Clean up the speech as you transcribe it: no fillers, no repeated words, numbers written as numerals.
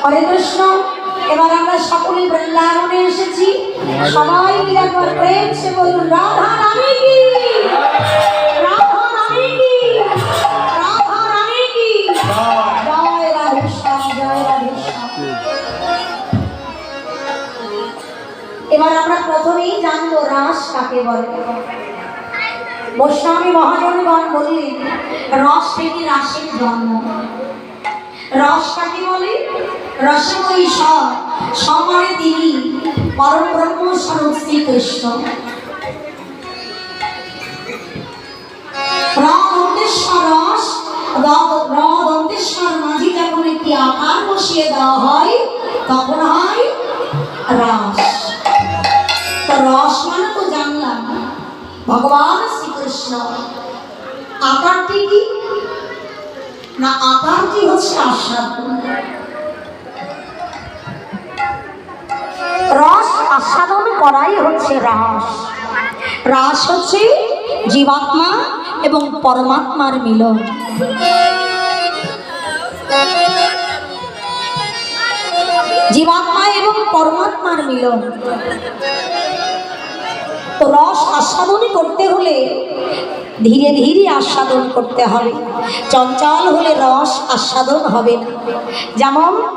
হরে কৃষ্ণ। এবার আমরা সকলে বৃন্দাবনে এসেছি, সবাই মিলে একবার প্রেম সে বলুন রাধা রানী কি, রাধা রানী কি, রাধা রানী কি। জয় রাধেশ্যাম, জয় রাধেশ্যাম। এবার আমরা প্রথমেই জানবো রাস কাকে বলে। বৈষ্ণবী মহাজনগণ বললেন রস থেকে রাসের জন্ম। রস কাকে বলে? রসময়ী সমানে তিনি পরম ব্রহ্ম স্বরূপ শ্রীকৃষ্ণ। রস রন্তেশ্বর মাঝে যখন একটি আকার বসিয়ে দেওয়া হয় তখন হয় রাস। তো রস মানে তো জানলাম ভগবান শ্রীকৃষ্ণ। আকারটি কি না? আকারটি হচ্ছে আস্বাদন। রস আস্বাদন করাই হচ্ছে রাস। রাস হচ্ছে জীবাত্মা এবং পরমাত্মার মিলন। জীবাত্মা এবং পরমাত্মার মিলন। তো রস আস্বাদন করতে হলে ধীরে ধীরে আস্বাদন করতে হবে। চঞ্চল হলে রস আস্বাদন হবে না। যেমন